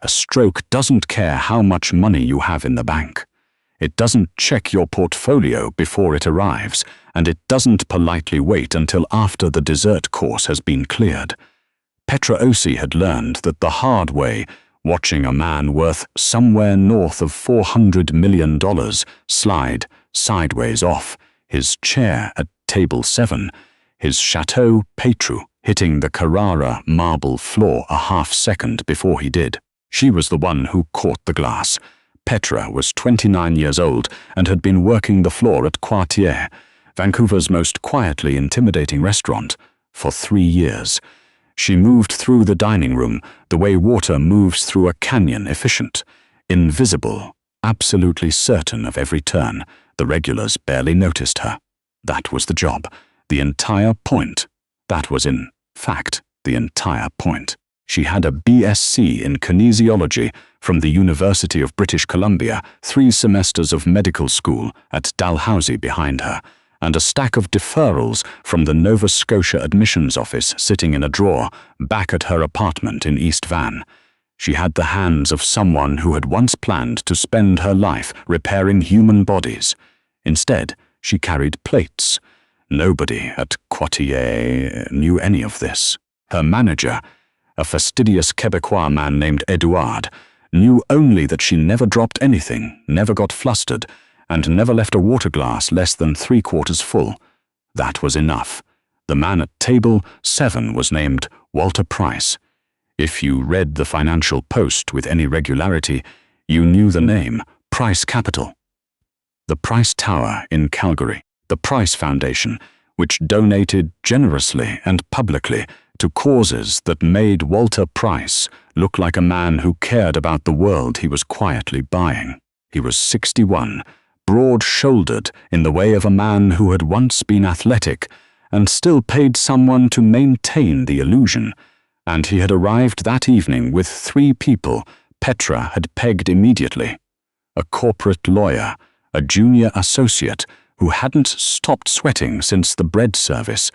A stroke doesn't care how much money you have in the bank. It doesn't check your portfolio before it arrives, and it doesn't politely wait until after the dessert course has been cleared. Petra had learned that the hard way, watching a man worth somewhere north of $400 million slide sideways off his chair at table 7, his Chateau Petra hitting the Carrara marble floor a half-second before he did. She was the one who caught the glass. Petra was 29 years old and had been working the floor at Quartier, Vancouver's most quietly intimidating restaurant, for 3 years. She moved through the dining room the way water moves through a canyon, efficient, invisible, absolutely certain of every turn. The regulars barely noticed her. That was the job, the entire point. That was, in fact, the entire point. She had a BSc in kinesiology from the University of British Columbia, 3 semesters of medical school at Dalhousie behind her, and a stack of deferrals from the Nova Scotia admissions office sitting in a drawer back at her apartment in East Van. She had the hands of someone who had once planned to spend her life repairing human bodies. Instead, she carried plates. Nobody at Quartier knew any of this. Her manager, a fastidious Quebecois man named Edouard, knew only that she never dropped anything, never got flustered, and never left a water glass less than 3/4 full. That was enough. The man at table 7 was named Walter Pryce. If you read the Financial Post with any regularity, you knew the name, Pryce Capital. The Pryce Tower in Calgary, the Pryce Foundation, which donated generously and publicly to causes that made Walter Pryce look like a man who cared about the world he was quietly buying. He was 61, broad-shouldered in the way of a man who had once been athletic and still paid someone to maintain the illusion, and he had arrived that evening with 3 people Petra had pegged immediately: a corporate lawyer, a junior associate who hadn't stopped sweating since the bread service,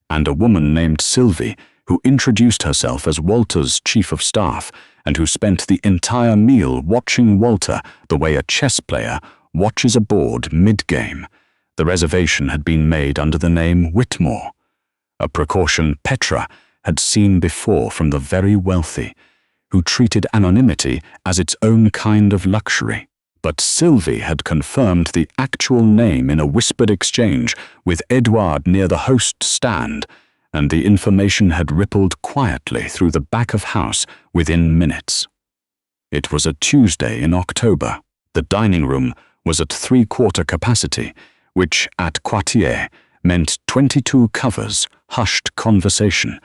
and a woman named Sylvie who introduced herself as Walter's chief of staff and who spent the entire meal watching Walter the way a chess player watches a board mid-game. The reservation had been made under the name Whitmore, a precaution Petra had seen before from the very wealthy, who treated anonymity as its own kind of luxury. But Sylvie had confirmed the actual name in a whispered exchange with Edouard near the host stand, and the information had rippled quietly through the back of house within minutes. It was a Tuesday in October. The dining room was at 3/4 capacity, which at Quartier meant 22 covers, hushed conversation,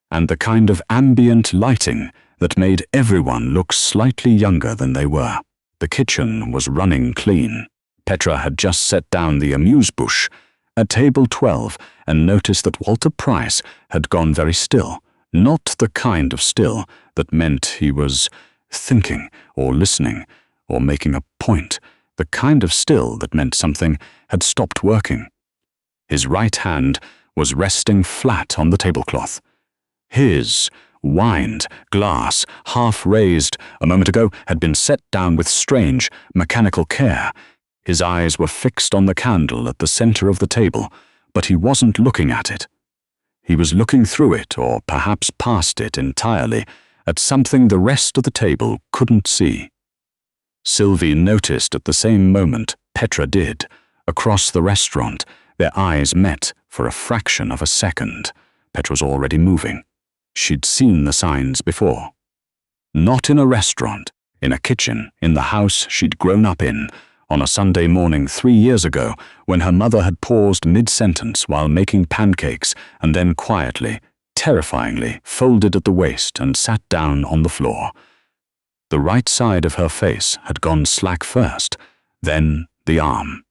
and the kind of ambient lighting that made everyone look slightly younger than they were. The kitchen was running clean. Petra had just set down the amuse-bouche at table 12 and noticed that Walter Pryce had gone very still, not the kind of still that meant he was thinking or listening or making a point, the kind of still that meant something had stopped working. His right hand was resting flat on the tablecloth. His wined glass, half raised a moment ago, had been set down with strange, mechanical care. His eyes were fixed on the candle at the center of the table, but he wasn't looking at it. He was looking through it, or perhaps past it entirely, at something the rest of the table couldn't see. Sylvie noticed at the same moment Petra did. Across the restaurant, their eyes met for a fraction of a second. Petra was already moving. She'd seen the signs before. Not in a restaurant, in a kitchen, in the house she'd grown up in, on a Sunday morning 3 years ago, when her mother had paused mid-sentence while making pancakes and then quietly, terrifyingly, folded at the waist and sat down on the floor. The right side of her face had gone slack first, then the arm.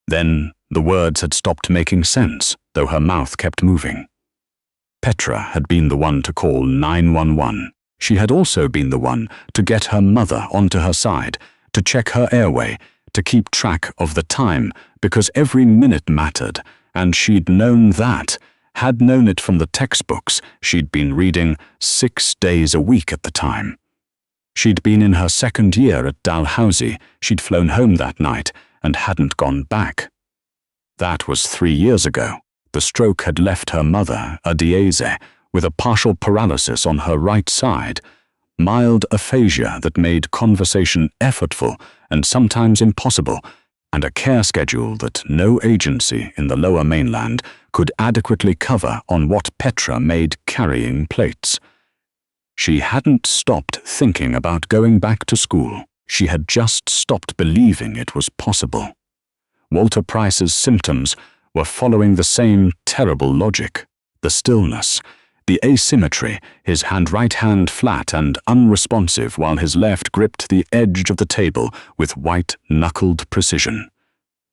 Then the words had stopped making sense, though her mouth kept moving. Petra had been the one to call 911. She had also been the one to get her mother onto her side, to check her airway, to keep track of the time, because every minute mattered, and she'd known that, had known it from the textbooks she'd been reading 6 days a week at the time. She'd been in her second year at Dalhousie. She'd flown home that night and hadn't gone back. That was 3 years ago. The stroke had left her mother, a diase, with a partial paralysis on her right side, mild aphasia that made conversation effortful and sometimes impossible, and a care schedule that no agency in the Lower Mainland could adequately cover on what Petra made carrying plates. She hadn't stopped thinking about going back to school. She had just stopped believing it was possible. Walter Pryce's symptoms were following the same terrible logic. The stillness, the asymmetry, his right hand flat and unresponsive while his left gripped the edge of the table with white-knuckled precision.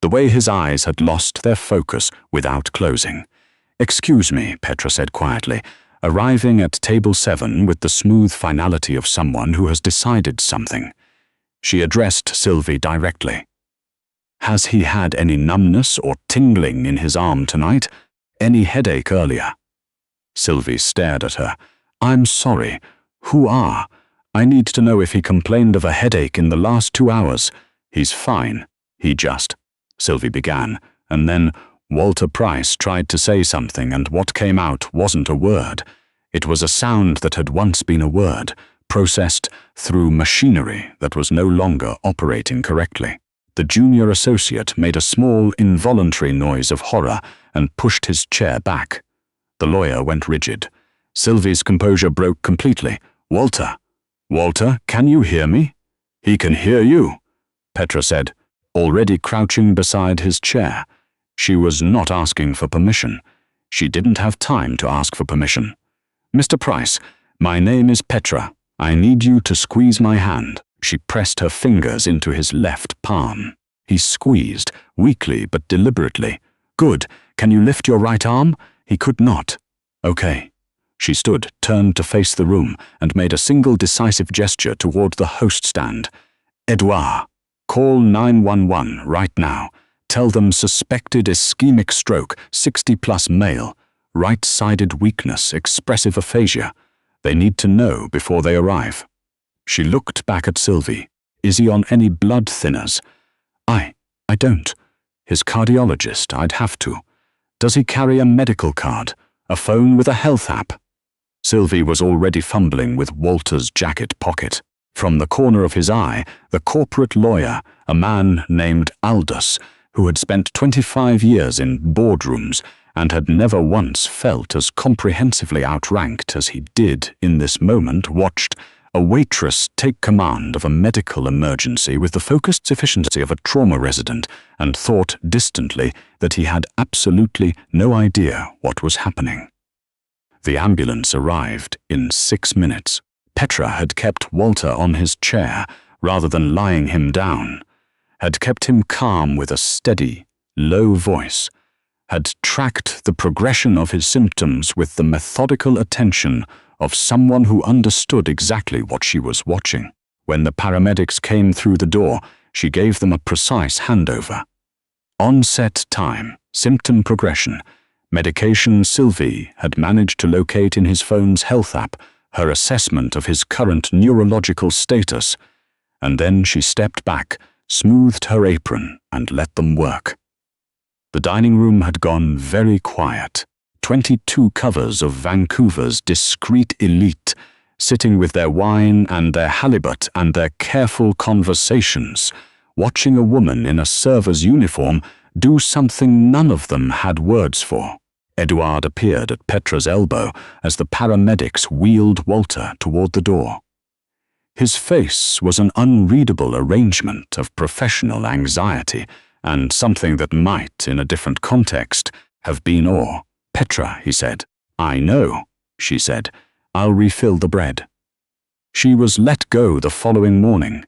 The way his eyes had lost their focus without closing. "Excuse me," Petra said quietly, arriving at table 7 with the smooth finality of someone who has decided something. She addressed Sylvie directly. "Has he had any numbness or tingling in his arm tonight? Any headache earlier?" Sylvie stared at her. "I'm sorry. Who are? I need to know if he complained of a headache in the last 2 hours. He's fine. He just..." Sylvie began, and then Walter Pryce tried to say something, and what came out wasn't a word. It was a sound that had once been a word, processed through machinery that was no longer operating correctly. The junior associate made a small, involuntary noise of horror and pushed his chair back. The lawyer went rigid. Sylvie's composure broke completely. "Walter! Walter, can you hear me?" "He can hear you," Petra said, already crouching beside his chair. She was not asking for permission. She didn't have time to ask for permission. "Mr. Pryce, my name is Petra. I need you to squeeze my hand." She pressed her fingers into his left palm. He squeezed, weakly but deliberately. "Good. Can you lift your right arm?" He could not. "Okay." She stood, turned to face the room, and made a single decisive gesture toward the host stand. "Edouard, call 911 right now. Tell them suspected ischemic stroke, 60+ male, right-sided weakness, expressive aphasia. They need to know before they arrive." She looked back at Sylvie. "Is he on any blood thinners?" I don't. His cardiologist, I'd have to. Does he carry a medical card? A phone with a health app?" Sylvie was already fumbling with Walter's jacket pocket. From the corner of his eye, the corporate lawyer, a man named Aldous, who had spent 25 years in boardrooms and had never once felt as comprehensively outranked as he did in this moment, watched a waitress take command of a medical emergency with the focused efficiency of a trauma resident, and thought distantly that he had absolutely no idea what was happening. The ambulance arrived in 6 minutes. Petra had kept Walter on his chair rather than lying him down, had kept him calm with a steady, low voice, had tracked the progression of his symptoms with the methodical attention of someone who understood exactly what she was watching. When the paramedics came through the door, she gave them a precise handover. Onset time, symptom progression, medication. Sylvie had managed to locate in his phone's health app her assessment of his current neurological status, and then she stepped back, smoothed her apron, and let them work. The dining room had gone very quiet. 22 covers of Vancouver's discreet elite, sitting with their wine and their halibut and their careful conversations, watching a woman in a server's uniform do something none of them had words for. Edouard appeared at Petra's elbow as the paramedics wheeled Walter toward the door. His face was an unreadable arrangement of professional anxiety and something that might, in a different context, have been awe. "Petra," he said. "I know," she said. "I'll refill the bread." She was let go the following morning.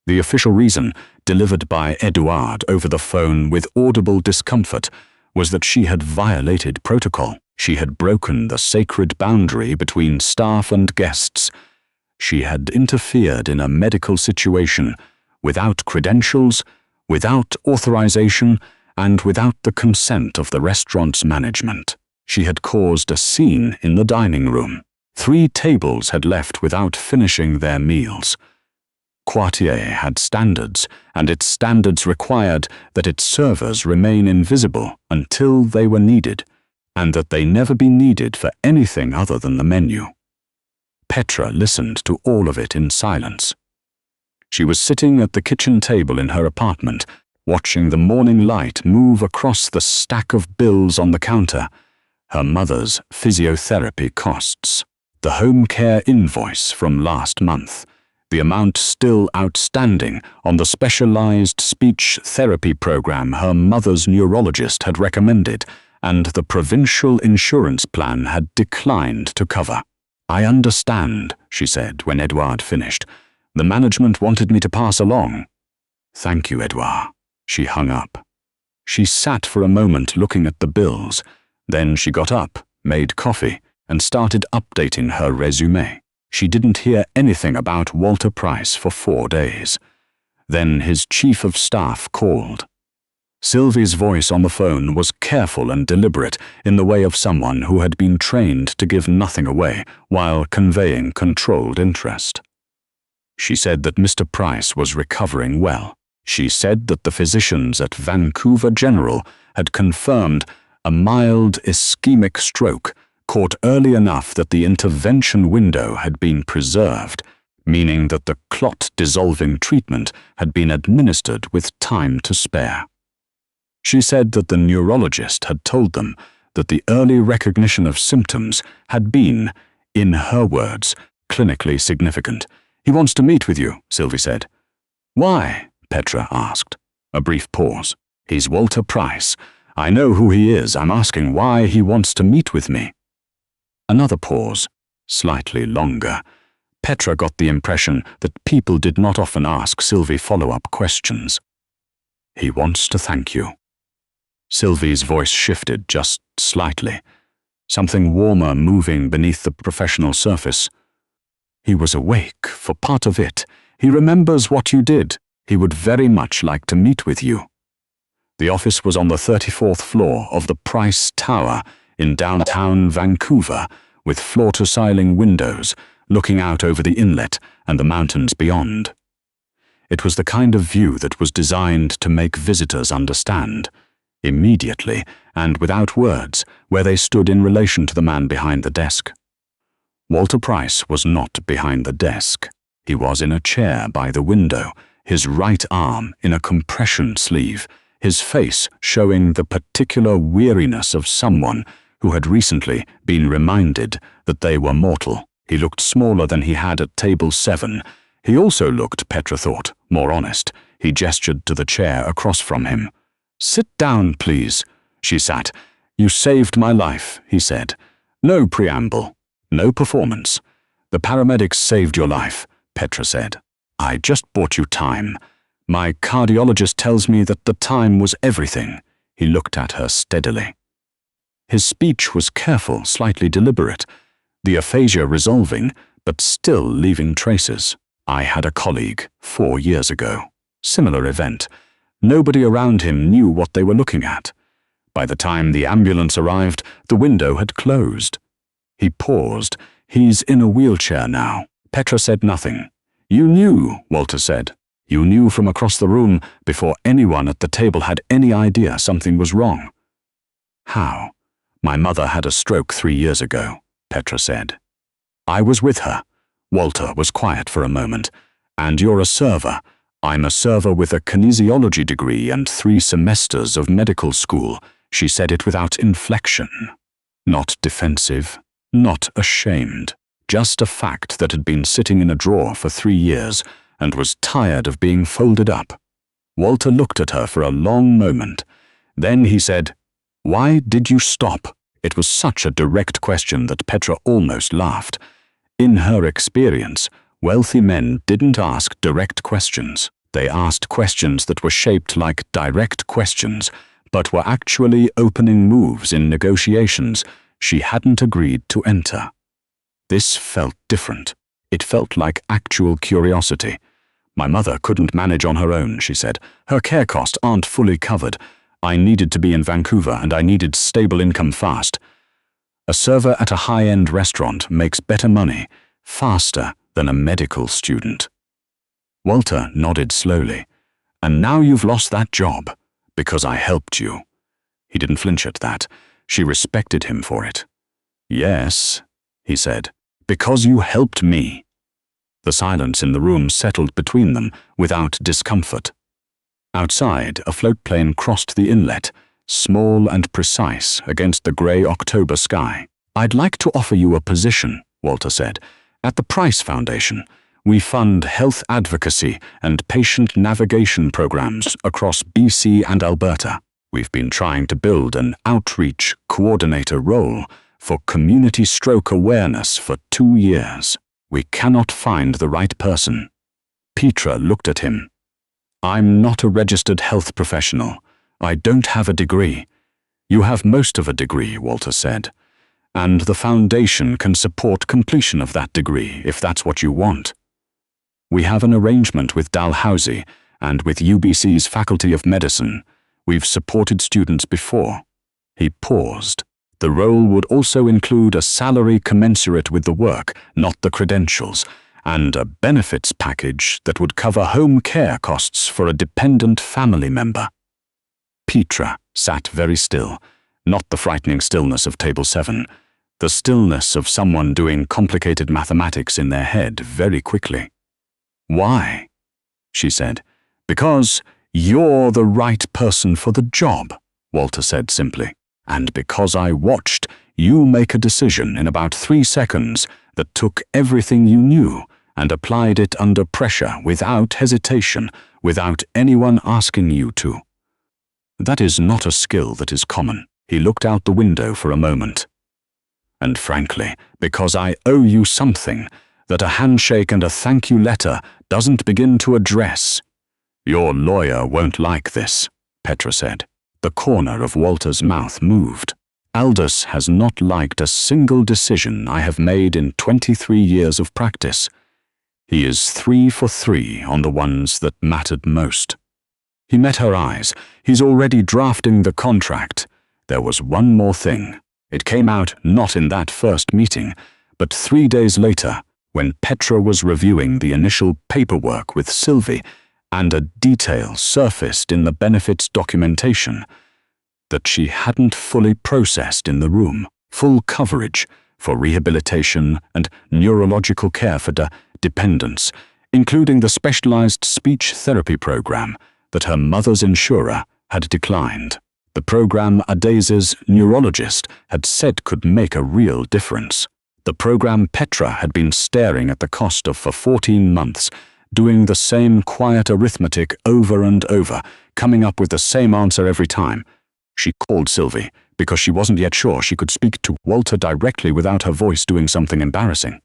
The official reason, delivered by Edouard over the phone with audible discomfort, was that she had violated protocol. She had broken the sacred boundary between staff and guests. She had interfered in a medical situation without credentials, without authorization, and without the consent of the restaurant's management. She had caused a scene in the dining room. 3 tables had left without finishing their meals. quartier had standards, and its standards required that its servers remain invisible until they were needed, and that they never be needed for anything other than the menu. Petra listened to all of it in silence. She was sitting at the kitchen table in her apartment, watching the morning light move across the stack of bills on the counter, her mother's physiotherapy costs, the home care invoice from last month, the amount still outstanding on the specialized speech therapy program her mother's neurologist had recommended and the provincial insurance plan had declined to cover. "I understand," she said when Edouard finished. "The management wanted me to pass along." "Thank you, Edouard." She hung up. She sat for a moment looking at the bills. Then she got up, made coffee, and started updating her resume. She didn't hear anything about Walter Pryce for 4 days. Then his chief of staff called. Sylvie's voice on the phone was careful and deliberate in the way of someone who had been trained to give nothing away while conveying controlled interest. She said that Mr. Pryce was recovering well. She said that the physicians at Vancouver General had confirmed a mild ischemic stroke caught early enough that the intervention window had been preserved, meaning that the clot-dissolving treatment had been administered with time to spare. She said that the neurologist had told them that the early recognition of symptoms had been, in her words, clinically significant. "He wants to meet with you," Sylvie said. "Why?" Petra asked. A brief pause. "He's Walter Pryce. I know who he is. I'm asking why he wants to meet with me." Another pause, slightly longer. Petra got the impression that people did not often ask Sylvie follow-up questions. "He wants to thank you." Sylvie's voice shifted just slightly, something warmer moving beneath the professional surface. "He was awake for part of it. He remembers what you did. He would very much like to meet with you." The office was on the 34th floor of the Pryce Tower in downtown Vancouver, with floor-to-ceiling windows looking out over the inlet and the mountains beyond. It was the kind of view that was designed to make visitors understand, immediately and without words, where they stood in relation to the man behind the desk. Walter Pryce was not behind the desk. He was in a chair by the window, his right arm in a compression sleeve, his face showing the particular weariness of someone who had recently been reminded that they were mortal. He looked smaller than he had at table 7. He also looked, Petra thought, more honest. He gestured to the chair across from him. "Sit down, please." She sat. "You saved my life," he said. "No preamble, no performance. The paramedics saved your life," Petra said. "I just bought you time. My cardiologist tells me that the time was everything." He looked at her steadily. His speech was careful, slightly deliberate, the aphasia resolving, but still leaving traces. "I had a colleague 4 years ago. Similar event. Nobody around him knew what they were looking at. By the time the ambulance arrived, the window had closed." He paused. "He's in a wheelchair now." Petra said nothing. "You knew," Walter said. "You knew from across the room before anyone at the table had any idea something was wrong." "How?" "My mother had a stroke 3 years ago," Petra said. "I was with her." Walter was quiet for a moment. "And you're a server. I'm a server with a kinesiology degree and 3 semesters of medical school." She said it without inflection. Not defensive, not ashamed. Just a fact that had been sitting in a drawer for 3 years and was tired of being folded up. Walter looked at her for a long moment. Then he said, "Why did you stop?" It was such a direct question that Petra almost laughed. In her experience, wealthy men didn't ask direct questions. They asked questions that were shaped like direct questions, but were actually opening moves in negotiations she hadn't agreed to enter. This felt different. It felt like actual curiosity. "My mother couldn't manage on her own," she said. "Her care costs aren't fully covered. I needed to be in Vancouver and I needed stable income fast. A server at a high-end restaurant makes better money, faster than a medical student." Walter nodded slowly. And now you've lost that job, because I helped you. He didn't flinch at that. She respected him for it. Yes, he said, because you helped me. The silence in the room settled between them without discomfort. Outside, a float plane crossed the inlet, small and precise against the grey October sky. I'd like to offer you a position, Walter said. At the Pryce Foundation, we fund health advocacy and patient navigation programs across BC and Alberta. We've been trying to build an outreach coordinator role for community stroke awareness for 2 years. We cannot find the right person. Petra looked at him. I'm not a registered health professional. I don't have a degree. You have most of a degree, Walter said. And the foundation can support completion of that degree if that's what you want. We have an arrangement with Dalhousie and with UBC's Faculty of Medicine. We've supported students before. He paused. The role would also include a salary commensurate with the work, not the credentials, and a benefits package that would cover home care costs for a dependent family member. Petra sat very still, not the frightening stillness of Table 7, the stillness of someone doing complicated mathematics in their head very quickly. Why? She said. Because you're the right person for the job, Walter said simply. And because I watched you make a decision in about 3 seconds that took everything you knew and applied it under pressure without hesitation, without anyone asking you to. That is not a skill that is common. He looked out the window for a moment. And frankly, because I owe you something that a handshake and a thank you letter doesn't begin to address. Your lawyer won't like this, Petra said. The corner of Walter's mouth moved. Aldous has not liked a single decision I have made in 23 years of practice. He is 3 for 3 on the ones that mattered most. He met her eyes. He's already drafting the contract. There was one more thing. It came out not in that first meeting, but 3 days later, when Petra was reviewing the initial paperwork with Sylvie, and a detail surfaced in the benefits documentation that she hadn't fully processed in the room. Full coverage for rehabilitation and neurological care for dependents, including the specialized speech therapy program that her mother's insurer had declined. The program Adaise's neurologist had said could make a real difference. The program Petra had been staring at the cost of for 14 months, doing the same quiet arithmetic over and over, coming up with the same answer every time. She called Sylvie because she wasn't yet sure she could speak to Walter directly without her voice doing something embarrassing.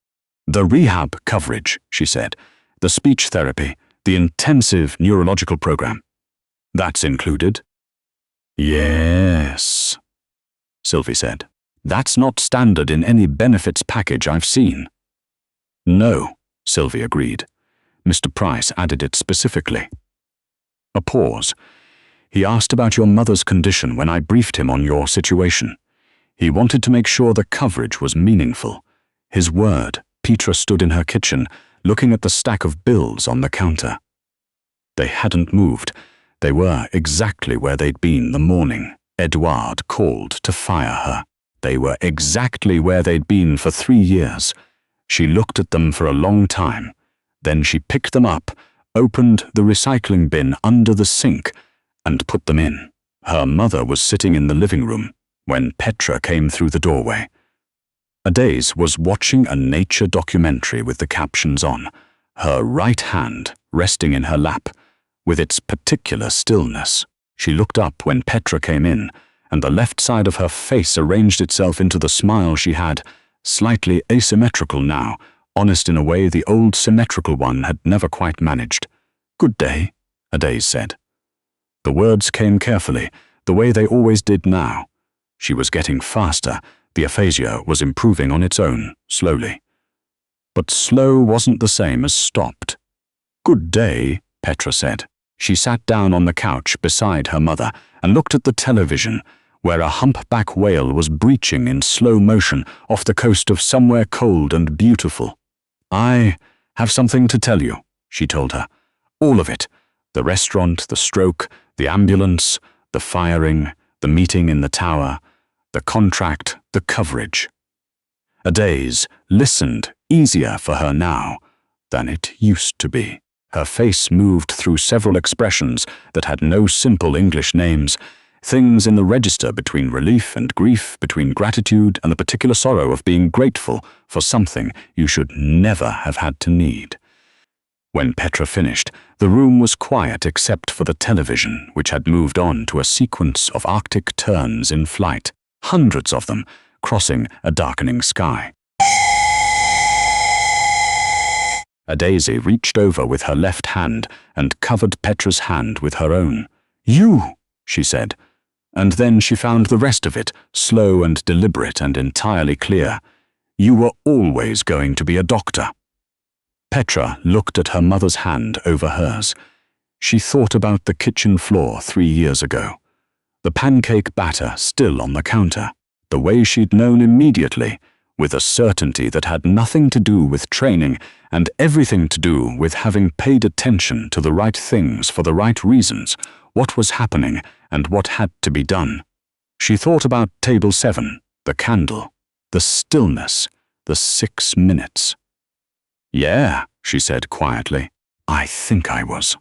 The rehab coverage, she said, the speech therapy, the intensive neurological program. That's included? Yes, Sylvie said. That's not standard in any benefits package I've seen. No, Sylvie agreed. Mr. Pryce added it specifically. A pause. He asked about your mother's condition when I briefed him on your situation. He wanted to make sure the coverage was meaningful. His word. Petra stood in her kitchen, looking at the stack of bills on the counter. They hadn't moved. They were exactly where they'd been the morning Edouard called to fire her. They were exactly where they'd been for 3 years. She looked at them for a long time. Then she picked them up, opened the recycling bin under the sink, and put them in. Her mother was sitting in the living room when Petra came through the doorway. Adaise was watching a nature documentary with the captions on, her right hand resting in her lap, with its particular stillness. She looked up when Petra came in, and the left side of her face arranged itself into the smile she had, slightly asymmetrical now, honest in a way the old symmetrical one had never quite managed. Good day, Adaise said. The words came carefully, the way they always did now. She was getting faster. The aphasia was improving on its own, slowly. But slow wasn't the same as stopped. Good day, Petra said. She sat down on the couch beside her mother and looked at the television, where a humpback whale was breaching in slow motion off the coast of somewhere cold and beautiful. I have something to tell you, she told her. All of it. The restaurant, the stroke, the ambulance, the firing, the meeting in the tower, the contract, the coverage. A daze listened easier for her now than it used to be. Her face moved through several expressions that had no simple English names, things in the register between relief and grief, between gratitude and the particular sorrow of being grateful for something you should never have had to need. When Petra finished, the room was quiet except for the television, which had moved on to a sequence of Arctic terns in flight, hundreds of them, crossing a darkening sky. A daisy reached over with her left hand and covered Petra's hand with her own. "You," she said, and then she found the rest of it slow and deliberate and entirely clear. "You were always going to be a doctor." Petra looked at her mother's hand over hers. She thought about the kitchen floor 3 years ago, the pancake batter still on the counter, the way she'd known immediately, with a certainty that had nothing to do with training and everything to do with having paid attention to the right things for the right reasons, what was happening and what had to be done. She thought about table 7, the candle, the stillness, the 6 minutes. "Yeah," she said quietly, "I think I was."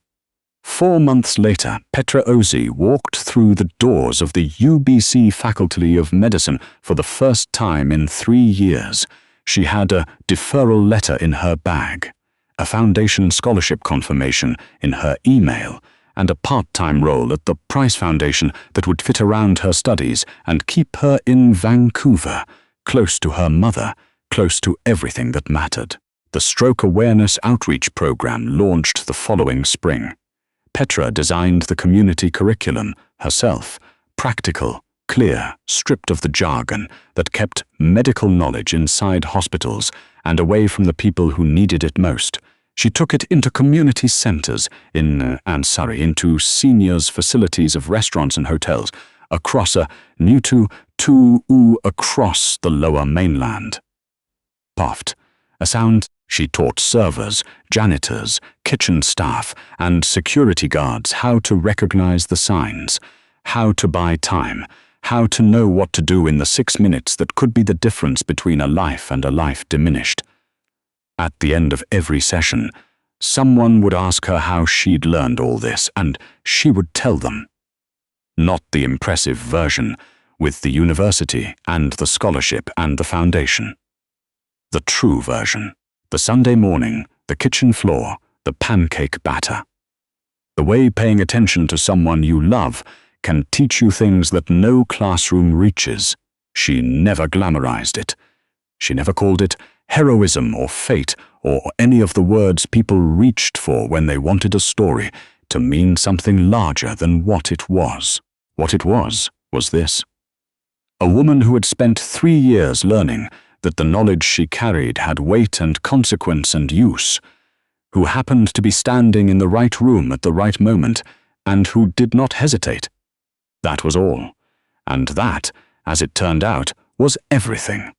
4 months later, Petra Ozee walked through the doors of the UBC Faculty of Medicine for the first time in 3 years. She had a deferral letter in her bag, a foundation scholarship confirmation in her email, and a part-time role at the Pryce Foundation that would fit around her studies and keep her in Vancouver, close to her mother, close to everything that mattered. The Stroke Awareness Outreach Program launched the following spring. Petra designed the community curriculum herself, practical, clear, stripped of the jargon that kept medical knowledge inside hospitals and away from the people who needed it most. She took it into community centers into seniors' facilities of restaurants and hotels, across across the lower mainland. Puffed, a sound. She taught servers, janitors, kitchen staff, and security guards how to recognize the signs, how to buy time, how to know what to do in the 6 minutes that could be the difference between a life and a life diminished. At the end of every session, someone would ask her how she'd learned all this, and she would tell them. Not the impressive version, with the university and the scholarship and the foundation. The true version. The Sunday morning, the kitchen floor, the pancake batter. The way paying attention to someone you love can teach you things that no classroom reaches. She never glamorized it. She never called it heroism or fate or any of the words people reached for when they wanted a story to mean something larger than what it was. What it was this. A woman who had spent 3 years learning that the knowledge she carried had weight and consequence and use, who happened to be standing in the right room at the right moment, and who did not hesitate. That was all. And that, as it turned out, was everything.